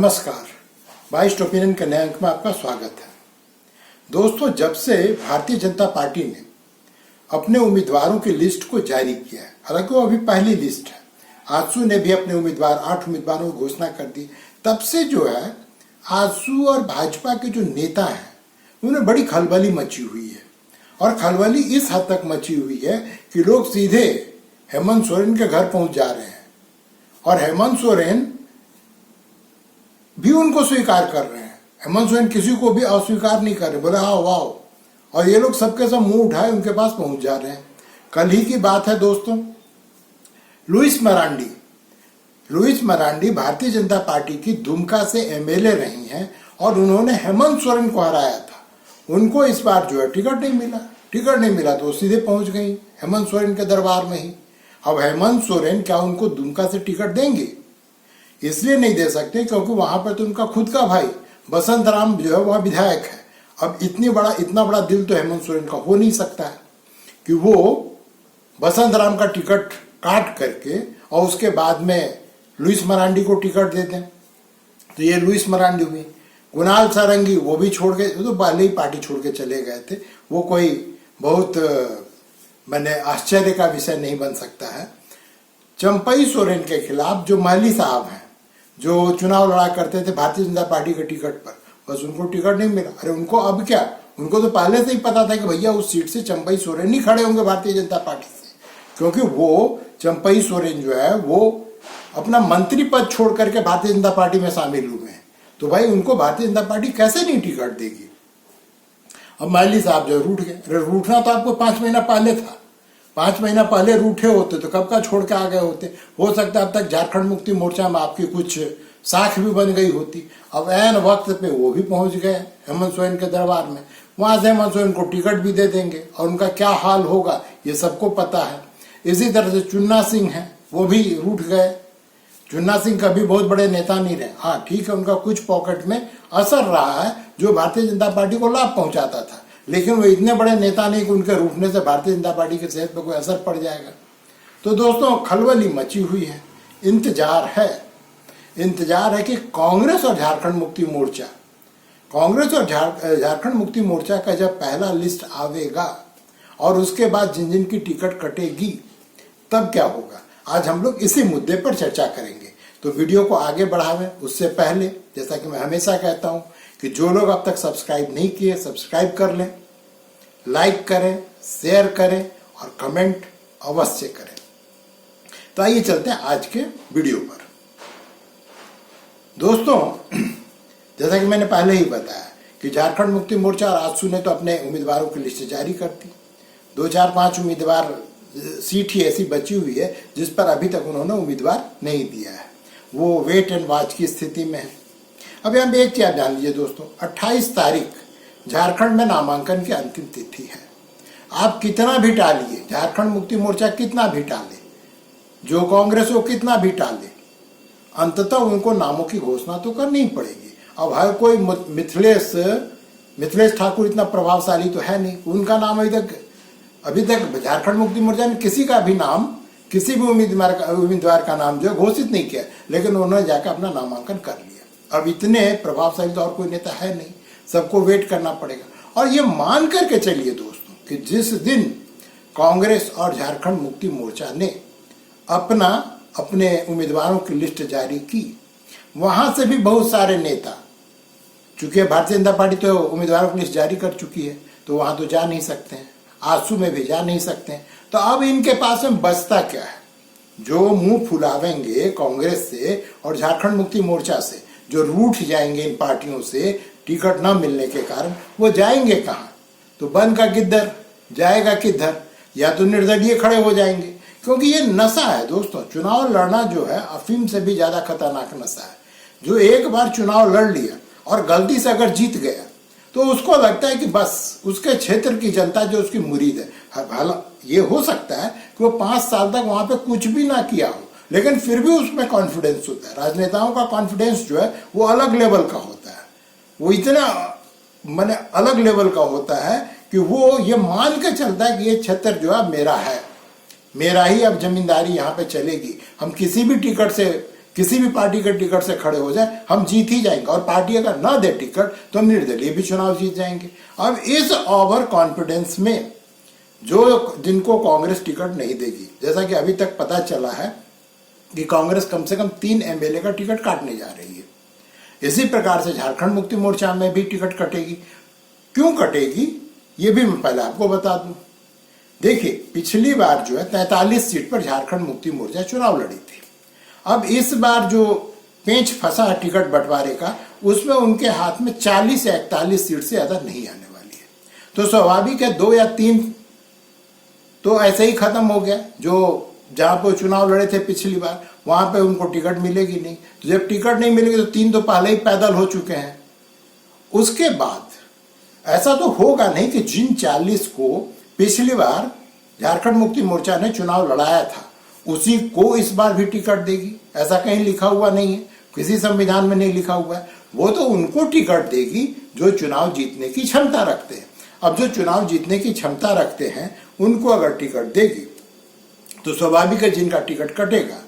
नमस्कार, बाइस्ट ओपिनियन के नए अंक में आपका स्वागत है। दोस्तों, जब से भारतीय जनता पार्टी ने अपने उम्मीदवारों की लिस्ट को जारी किया है, हालांकि वो अभी पहली लिस्ट है, आजसू ने भी अपने 8 उम्मीदवारों की घोषणा कर दी, तब से जो है आजसू और भाजपा के जो नेता हैं उन्हें बड़ी खलबली मची हुई है। और खलबली इस हद तक मची हुई है कि लोग सीधे हेमंत सोरेन के घर पहुंच जा रहे हैं और हेमंत सोरेन भी उनको स्वीकार कर रहे हैं। हेमंत सोरेन किसी को भी अस्वीकार नहीं कर रहे, बोले आओ आओ, और ये लोग सबके सब मुंह उठाए उनके पास पहुंच जा रहे हैं। कल ही की बात है दोस्तों, लुइस मरांडी भारतीय जनता पार्टी की दुमका से एमएलए रही हैं और उन्होंने हेमंत सोरेन को हराया था। उनको इस बार जो है टिकट नहीं मिला तो वो सीधे पहुंच गई हेमंत सोरेन के दरबार में ही। अब हेमंत सोरेन क्या उनको दुमका से टिकट देंगे? इसलिए नहीं दे सकते क्योंकि वहां पर तो उनका खुद का भाई बसंत राम जो है वह विधायक है। अब इतना बड़ा दिल तो हेमंत सोरेन का हो नहीं सकता है कि वो बसंत राम का टिकट काट करके और उसके बाद में लुइस मरांडी को टिकट दे दें। तो ये लुइस मरांडी हुई। कुणाल सारंगी वो भी छोड़ गए, तो पहले ही पार्टी छोड़ के चले गए थे। वो कोई बहुत आश्चर्य का विषय नहीं बन सकता है। चंपई सोरेन के खिलाफ जो महली साहब हैं, जो चुनाव लड़ा करते थे भारतीय जनता पार्टी के टिकट पर, बस उनको टिकट नहीं मिला। अरे उनको अब क्या, उनको तो पहले से ही पता था कि भैया उस सीट से चंपई सोरेन नहीं खड़े होंगे भारतीय जनता पार्टी से, क्योंकि वो चंपई सोरेन जो है वो अपना मंत्री पद छोड़ करके भारतीय जनता पार्टी में शामिल हुए हैं। तो भाई उनको भारतीय जनता पार्टी कैसे नहीं टिकट देगी? अब महली साहब जो रूठ गए। अरे रूठना तो आपको 5 महीना पहले था। 5 महीना पहले रूठे होते तो कब का छोड़ के आ गए होते। हो सकता है अब तक झारखंड मुक्ति मोर्चा में आपकी कुछ साख भी बन गई होती। अब ऐन वक्त पे वो भी पहुंच गए हेमंत सोरेन के दरबार में। वहां से हेमंत सोरेन को टिकट भी दे देंगे और उनका क्या हाल होगा ये सबको पता है। इसी तरह से चुन्ना सिंह है, वो भी रूठ गए। चुन्ना सिंह कभी बहुत बड़े नेता नहीं रहे। हाँ ठीक है, उनका कुछ पॉकेट में असर रहा है जो भारतीय जनता पार्टी को लाभ पहुंचाता था, लेकिन वो इतने बड़े नेता नहीं कि उनके रूठने से भारतीय जनता पार्टी की सेहत पर कोई असर पड़ जाएगा। तो दोस्तों, खलबली मची हुई है। इंतजार है कि कांग्रेस और झारखंड मुक्ति मोर्चा का जब पहला लिस्ट आवेगा और उसके बाद जिन जिन की टिकट कटेगी तब क्या होगा। आज हम लोग इसी मुद्दे पर चर्चा करेंगे। तो वीडियो को आगे बढ़ावें उससे पहले, जैसा कि मैं हमेशा कहता हूं कि जो लोग अब तक सब्सक्राइब नहीं किए सब्सक्राइब कर लें, लाइक करें, शेयर करें और कमेंट अवश्य करें। तो आइए चलते हैं आज के वीडियो पर। दोस्तों, जैसा कि मैंने पहले ही बताया कि झारखंड मुक्ति मोर्चा और आजसू ने तो अपने उम्मीदवारों की लिस्ट जारी कर दी। 2, 4, 5 उम्मीदवार सीट ही ऐसी बची हुई है जिस पर अभी तक उन्होंने उम्मीदवार नहीं दिया है। वो वेट एंड वॉच की स्थिति में है। अब यहाँ एक चीज जान लीजिए दोस्तों, 28 तारीख झारखंड में नामांकन की अंतिम तिथि है। आप कितना भी टालिए, झारखंड मुक्ति मोर्चा कितना भी टाले, जो कांग्रेस हो कितना भी टाले, अंततः उनको नामों की घोषणा तो करनी ही पड़ेगी। अब हर कोई मिथिलेश ठाकुर इतना प्रभावशाली तो है नहीं, उनका नाम अभी तक झारखंड मुक्ति मोर्चा ने किसी का भी नाम, किसी भी उम्मीदवार का नाम जो है घोषित नहीं किया, लेकिन उन्होंने जाकर अपना नामांकन कर लिया। अब इतने प्रभावशाली तो और कोई नेता है नहीं, सबको वेट करना पड़ेगा। और ये मान करके चलिए दोस्तों कि जिस दिन कांग्रेस और झारखंड मुक्ति मोर्चा ने अपने उम्मीदवारों की लिस्ट जारी की, वहां से भी बहुत सारे नेता, चूंकि भारतीय जनता पार्टी तो उम्मीदवारों की लिस्ट जारी कर चुकी है तो वहां तो जा नहीं सकते हैं, आजसू में भी जा नहीं सकते हैं। तो अब इनके पास में बचता क्या है? जो मुंह फुलावेंगे कांग्रेस से और झारखंड मुक्ति मोर्चा से, जो रूठ जाएंगे इन पार्टियों से टिकट न मिलने के कारण, वो जाएंगे कहां? तो बन का गिद्दर जाएगा किधर? या तो निर्दलीय खड़े हो जाएंगे, क्योंकि ये नशा है दोस्तों। चुनाव लड़ना जो है अफीम से भी ज्यादा खतरनाक नशा है। जो एक बार चुनाव लड़ लिया और गलती से अगर जीत गया तो उसको लगता है कि बस उसके क्षेत्र की जनता जो उसकी मुरीद है। हालांकि ये हो सकता है कि वो 5 साल तक वहां पे कुछ भी ना किया हो, लेकिन फिर भी उसमें कॉन्फिडेंस होता है। राजनेताओं का कॉन्फिडेंस जो है वो अलग लेवल का होता है। वो इतना अलग लेवल का होता है कि वो ये मान के चलता है कि ये क्षेत्र जो है मेरा है, मेरा ही अब जमींदारी यहाँ पे चलेगी। हम किसी भी टिकट से किसी भी पार्टी के टिकट से खड़े हो जाए हम जीत ही जाएंगे, और पार्टी अगर ना दे टिकट तो हम निर्दलीय भी चुनाव जीत जाएंगे। अब इस ओवर कॉन्फिडेंस में जिनको कांग्रेस टिकट नहीं देगी, जैसा कि अभी तक पता चला है कि कांग्रेस कम से कम 3 एमएलए का टिकट काटने जा रही है। इसी प्रकार से झारखंड मुक्ति मोर्चा में भी टिकट कटेगी। क्यों कटेगी ये भी मैं पहले आपको बता दूं। देखिए, पिछली बार 43 सीट पर झारखंड मुक्ति मोर्चा चुनाव लड़ी थी। अब इस बार जो पेंच फंसा है टिकट बंटवारे का, उसमें उनके हाथ में 40 या 41 सीट से ज्यादा नहीं आने वाली है। तो स्वाभाविक है 2 या 3 तो ऐसे ही खत्म हो गया। जो जहां पर चुनाव लड़े थे पिछली बार वहां पे उनको टिकट मिलेगी नहीं, तो जब टिकट नहीं मिलेगी तो 3 तो पहले ही पैदल हो चुके हैं। उसके बाद ऐसा तो होगा नहीं कि जिन 40 को पिछली बार झारखंड मुक्ति मोर्चा ने चुनाव लड़ाया था उसी को इस बार भी टिकट देगी। ऐसा कहीं लिखा हुआ नहीं है, किसी संविधान में नहीं लिखा हुआ है। वो तो उनको टिकट देगी जो चुनाव जीतने की क्षमता रखते हैं। अब जो चुनाव जीतने की क्षमता रखते हैं उनको अगर टिकट देगी तो स्वाभाविक है जिनका टिकट कटेगा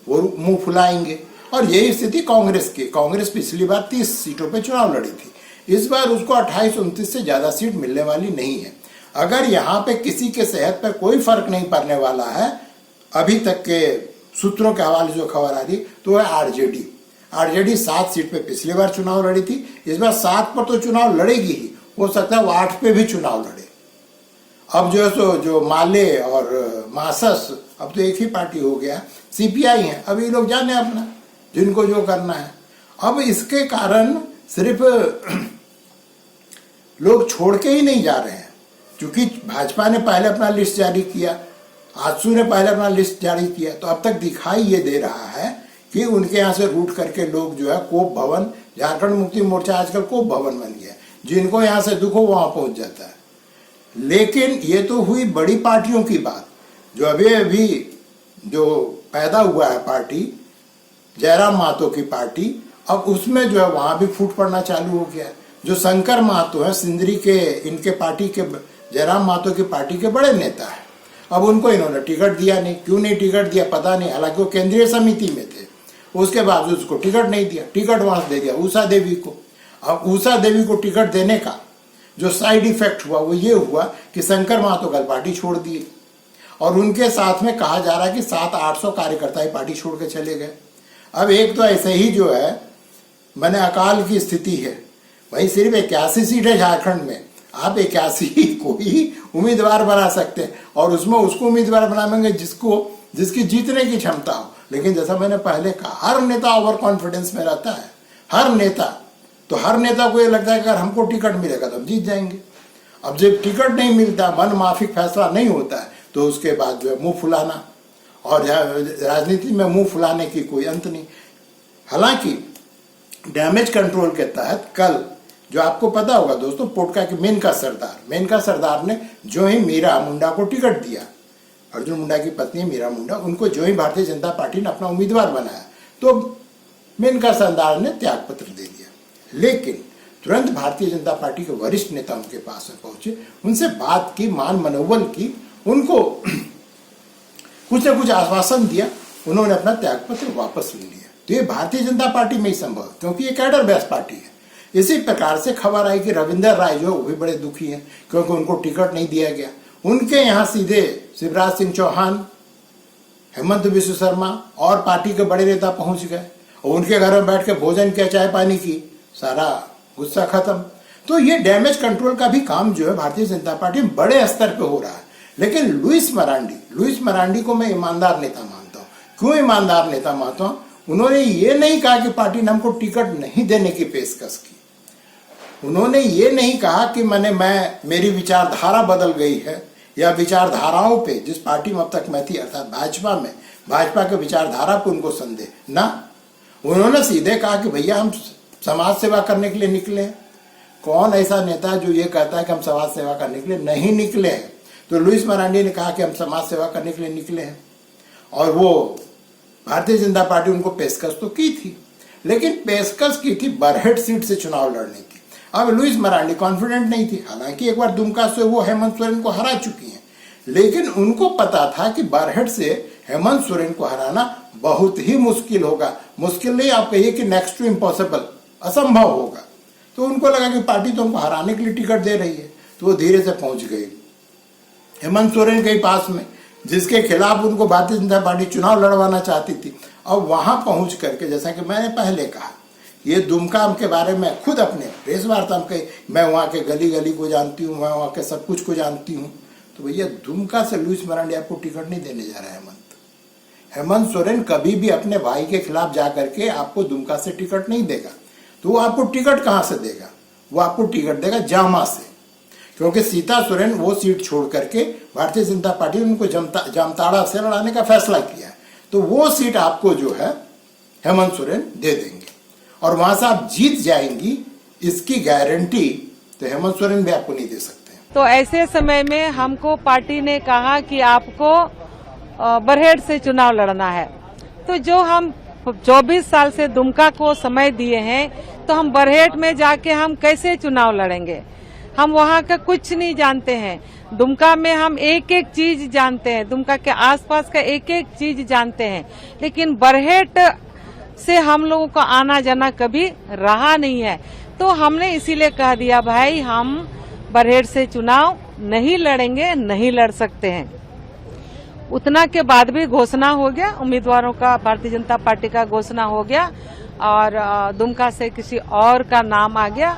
वो मुंह फुलाएंगे। और यही स्थिति कांग्रेस की। कांग्रेस पिछली बार 30 सीटों पे चुनाव लड़ी थी, इस बार उसको 28-29 से ज्यादा सीट मिलने वाली नहीं है। अगर यहाँ पे किसी के सेहत पे कोई फर्क नहीं पड़ने वाला है, अभी तक के सूत्रों के हवाले जो खबर आ रही तो है आरजेडी 7 सीट पे पिछली बार चुनाव लड़ी थी, इस बार 7 पर तो चुनाव लड़ेगी ही, हो सकता है वो 8 पे भी चुनाव लड़े। अब जो माले और मासस अब तो एक ही पार्टी हो गया, सीपीआई है। अब ये लोग जाने अपना जिनको जो करना है। अब इसके कारण सिर्फ लोग छोड़ के ही नहीं जा रहे हैं, क्योंकि भाजपा ने पहले अपना लिस्ट जारी किया, आजसू ने पहले अपना लिस्ट जारी किया, तो अब तक दिखाई ये दे रहा है कि उनके यहाँ से रूट करके लोग कोप भवन, झारखंड मुक्ति मोर्चा आजकल कोप भवन बन गया, जिनको यहाँ से दुख हो वहां पहुंच जाता है। लेकिन ये तो हुई बड़ी पार्टियों की बात। जो अभी जो पैदा हुआ है पार्टी, जयराम महतो की पार्टी, अब उसमें वहां भी फूट पड़ना चालू हो गया। जो शंकर महतो है सिंदरी के, इनके पार्टी के, जयराम महतो की पार्टी के बड़े नेता है, अब उनको इन्होंने टिकट दिया नहीं। क्यों नहीं टिकट दिया पता नहीं, हालांकि वो केंद्रीय समिति में थे, उसके बावजूद उसको टिकट नहीं दिया। टिकट वहां से दे दिया उषा देवी को। अब उषा देवी को टिकट देने का जो साइड इफेक्ट हुआ वो ये हुआ कि शंकर महतो कल पार्टी छोड़ दिए, और उनके साथ में कहा जा रहा है कि 700-800 कार्यकर्ता ही पार्टी छोड़ के चले गए। अब एक तो ऐसे ही मैंने अकाल की स्थिति है, वही सिर्फ 81 सीट है झारखंड में, आप 81 को ही उम्मीदवार बना सकते हैं, और उसमें उसको उम्मीदवार बनाएंगे जिसकी जीतने की क्षमता हो। लेकिन जैसा मैंने पहले कहा, हर नेता ओवर कॉन्फिडेंस में रहता है, हर नेता को ये लगता है कि अगर हमको टिकट मिलेगा तो हम जीत जाएंगे। अब जब टिकट नहीं मिलता, मन माफिक फैसला नहीं होता है, तो उसके बाद मुंह फुलाना, और राजनीति में मुंह फुलाने की कोई अंत नहीं। हालांकि डैमेज कंट्रोल के तहत कल जो आपको पता होगा दोस्तों, पोटका के मेनका सरदार ने जो ही मीरा मुंडा को टिकट दिया, अर्जुन मुंडा की पत्नी मीरा मुंडा, उनको जो ही भारतीय जनता पार्टी ने अपना उम्मीदवार बनाया तो मेनका सरदार ने त्याग पत्र दे दिया। लेकिन तुरंत भारतीय जनता पार्टी के वरिष्ठ नेता उनके पास में पहुंचे, उनसे बात की, मान मनोबल की, उनको कुछ न कुछ आश्वासन दिया, उन्होंने अपना त्यागपत्र वापस ले लिया। तो ये भारतीय जनता पार्टी में ही संभव है, क्योंकि ये कैडर बेस्ड पार्टी है। इसी प्रकार से खबर आई कि रविंदर राय वो भी बड़े दुखी हैं, क्योंकि उनको टिकट नहीं दिया गया। उनके यहाँ सीधे शिवराज सिंह चौहान, हेमंत बिस्व शर्मा और पार्टी के बड़े नेता पहुंच गए, और उनके घर में बैठ के भोजन किया, चाय पानी की, सारा गुस्सा खत्म। तो ये डैमेज कंट्रोल का भी काम भारतीय जनता पार्टी में बड़े स्तर पे हो रहा है। लेकिन लुइस मरांडी को मैं ईमानदार नेता मानता हूँ। क्यों ईमानदार नेता मानता हूँ? उन्होंने ये नहीं कहा कि पार्टी ने हमको टिकट नहीं देने की पेशकश की, उन्होंने ये नहीं कहा कि मेरी विचारधारा बदल गई है, या विचारधाराओं पे, जिस पार्टी में अब तक मैं थी अर्थात भाजपा के विचारधारा पे उनको संदेह ना। उन्होंने सीधे कहा कि भैया हम समाज सेवा करने के लिए निकले हैं। कौन ऐसा नेता जो ये कहता है कि हम समाज सेवा करने के लिए नहीं निकले हैं? तो लुइस मरांडी ने कहा कि हम समाज सेवा करने के लिए निकले हैं, और वो भारतीय जनता पार्टी उनको पेशकश तो की थी, लेकिन पेशकश की थी बरहेट सीट से चुनाव लड़ने की। अब लुइस मरांडी कॉन्फिडेंट नहीं थी, हालांकि एक बार दुमका से वो हेमंत सोरेन को हरा चुकी हैं, लेकिन उनको पता था कि बरहेट से हेमंत सोरेन को हराना बहुत ही मुश्किल होगा। मुश्किल नहीं, आप कहिए कि नेक्स्ट टू इम्पॉसिबल, असंभव होगा। तो उनको लगा कि पार्टी तो हमको हराने के लिए टिकट दे रही है, तो वो धीरे से पहुंच गई हेमंत सोरेन के पास में, जिसके खिलाफ उनको भारतीय जनता पार्टी चुनाव लड़वाना चाहती थी। और वहां पहुंच करके, जैसा कि मैंने पहले कहा, ये दुमका के बारे में खुद अपने प्रेस वार्ता में कही, मैं वहां के गली गली को जानती हूँ, मैं वहां के सब कुछ को जानती हूँ। तो भैया दुमका से लुईस मरांडी आपको टिकट नहीं देने जा रहा है हेमंत सोरेन कभी भी अपने भाई के खिलाफ जाकर के आपको दुमका से टिकट नहीं देगा। तो वो आपको टिकट कहां से देगा? वो आपको टिकट देगा जामा से, क्योंकि सीता सोरेन वो सीट छोड़ करके भारतीय जनता पार्टी ने उनको जामताड़ा से लड़ाने का फैसला किया है। तो वो सीट आपको जो है हेमंत सोरेन दे देंगे और वहां से आप जीत जाएंगी, इसकी गारंटी तो हेमंत सोरेन भी आपको नहीं दे सकते। तो ऐसे समय में हमको पार्टी ने कहा कि आपको बरहेट से चुनाव लड़ना है। तो जो हम 24 साल से दुमका को समय दिए हैं, तो हम बरहेट में जाके हम कैसे चुनाव लड़ेंगे? हम वहाँ का कुछ नहीं जानते हैं। दुमका में हम एक एक चीज जानते हैं, दुमका के आसपास का एक एक चीज जानते हैं, लेकिन बरहेट से हम लोगों का आना जाना कभी रहा नहीं है। तो हमने इसीलिए कह दिया, भाई हम बरहेट से चुनाव नहीं लड़ेंगे, नहीं लड़ सकते हैं। उतना के बाद भी घोषणा हो गया उम्मीदवारों का, भारतीय जनता पार्टी का घोषणा हो गया और दुमका से किसी और का नाम आ गया।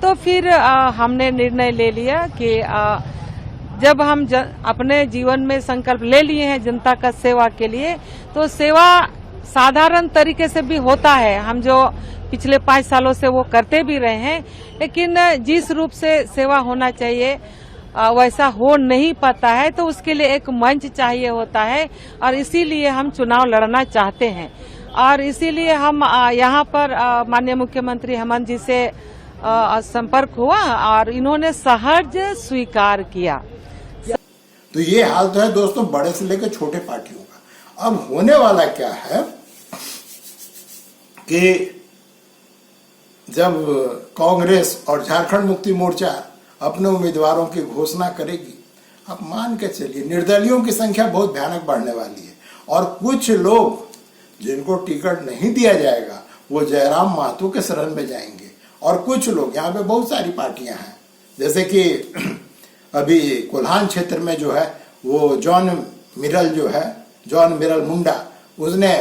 तो फिर हमने निर्णय ले लिया कि जब हम अपने जीवन में संकल्प ले लिए हैं जनता का सेवा के लिए, तो सेवा साधारण तरीके से भी होता है। हम जो पिछले 5 सालों से वो करते भी रहे हैं, लेकिन जिस रूप से सेवा होना चाहिए वैसा हो नहीं पाता है। तो उसके लिए एक मंच चाहिए होता है और इसीलिए हम चुनाव लड़ना चाहते हैं। और इसीलिए हम यहाँ पर माननीय मुख्यमंत्री हेमंत जी से संपर्क हुआ और इन्होंने सहज स्वीकार किया। तो ये हाल तो है दोस्तों बड़े से लेकर छोटे पार्टियों का। अब होने वाला क्या है कि जब कांग्रेस और झारखंड मुक्ति मोर्चा अपने उम्मीदवारों की घोषणा करेगी, आप मान के चलिए निर्दलियों की संख्या बहुत भयानक बढ़ने वाली है। और कुछ लोग जिनको टिकट नहीं दिया जाएगा वो जयराम महतो के शरण में जाएंगे। और कुछ लोग, यहाँ पे बहुत सारी पार्टियां हैं, जैसे कि अभी कोल्हान क्षेत्र में जो है वो जॉन मिरल मुंडा, उसने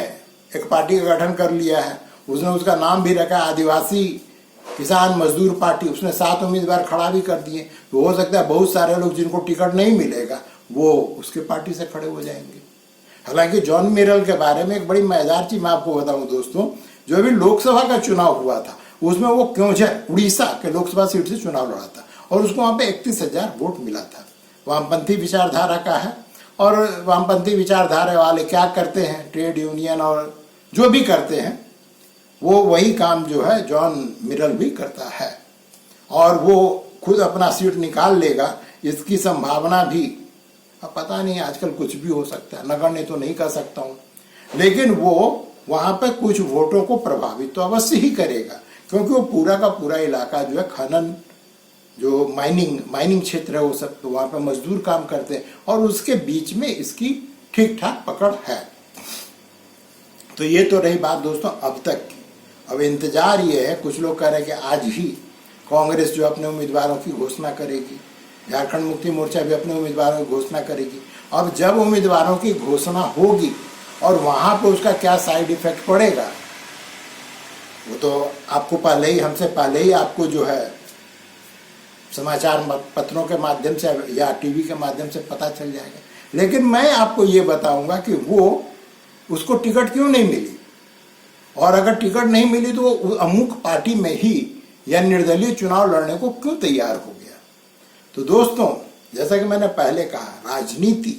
एक पार्टी का गठन कर लिया है। उसने उसका नाम भी रखा आदिवासी किसान मजदूर पार्टी। उसने 7 उम्मीदवार खड़ा भी कर दिए। तो हो सकता है बहुत सारे लोग जिनको टिकट नहीं मिलेगा वो उसके पार्टी से खड़े हो जाएंगे। हालांकि जॉन मिरल के बारे में एक बड़ी मजेदार चीज मैं आपको बताऊं दोस्तों, जो अभी लोकसभा का चुनाव हुआ था उसमें वो क्योंझर उड़ीसा के लोकसभा सीट से चुनाव लड़ा था और उसको वहां पे 31,000 वोट मिला था। वामपंथी विचारधारा का है और वामपंथी विचारधारा वाले क्या करते हैं, ट्रेड यूनियन और जो भी करते हैं वो वही काम जो है जॉन मिरल भी करता है और वो खुद अपना सीट निकाल लेगा, इसकी संभावना भी, अब पता नहीं आजकल कुछ भी हो सकता है, नगण्य तो नहीं कर सकता हूं, लेकिन वो वहां पे कुछ वोटों को प्रभावित तो अवश्य ही करेगा, क्योंकि वो पूरा का पूरा इलाका जो है खनन, जो माइनिंग क्षेत्र है वो सब, तो वहां पे मजदूर काम करते हैं और उसके बीच में इसकी ठीक ठाक पकड़ है। तो ये तो रही बात दोस्तों अब तक की। अब इंतजार ये है, कुछ लोग कह रहे हैं कि आज ही कांग्रेस जो अपने उम्मीदवारों की घोषणा करेगी, झारखंड मुक्ति मोर्चा भी अपने उम्मीदवारों की घोषणा करेगी। अब जब उम्मीदवारों की घोषणा होगी और वहां पे उसका क्या साइड इफेक्ट पड़ेगा वो तो आपको पहले ही, हमसे पहले ही आपको जो है समाचार पत्रों के माध्यम से या टीवी के माध्यम से पता चल जाएगा। लेकिन मैं आपको ये बताऊंगा कि वो उसको टिकट क्यों नहीं मिली, और अगर टिकट नहीं मिली तो वो अमुक पार्टी में ही या निर्दलीय चुनाव लड़ने को क्यों तैयार हो गया। तो दोस्तों जैसा कि मैंने पहले कहा, राजनीति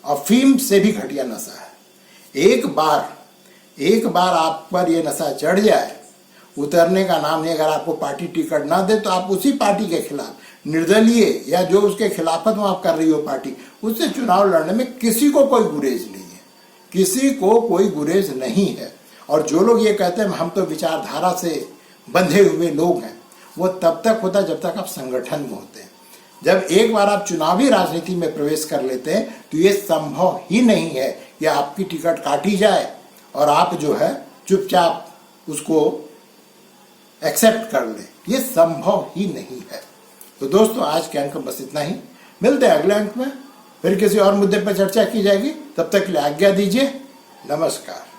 अफीम से भी घटिया नशा है। एक बार आप पर ये नशा चढ़ जाए, उतरने का नाम नहीं। अगर आपको पार्टी टिकट ना दे तो आप उसी पार्टी के खिलाफ निर्दलीय या जो उसके खिलाफत में आप कर रही हो पार्टी, उससे चुनाव लड़ने में किसी को कोई गुरेज नहीं है, किसी को कोई गुरेज नहीं है। और जो लोग ये कहते हैं हम तो विचारधारा से बंधे हुए लोग हैं, वो तब तक होता है जब तक आप संगठन में होते हैं। जब एक बार आप चुनावी राजनीति में प्रवेश कर लेते हैं तो ये संभव ही नहीं है कि आपकी टिकट काटी जाए और आप जो है चुपचाप उसको एक्सेप्ट कर ले। ये संभव ही नहीं है। तो दोस्तों, आज के अंक में बस इतना ही। मिलते हैं अगले अंक में, फिर किसी और मुद्दे पर चर्चा की जाएगी। तब तक के लिए आज्ञा दीजिए। नमस्कार।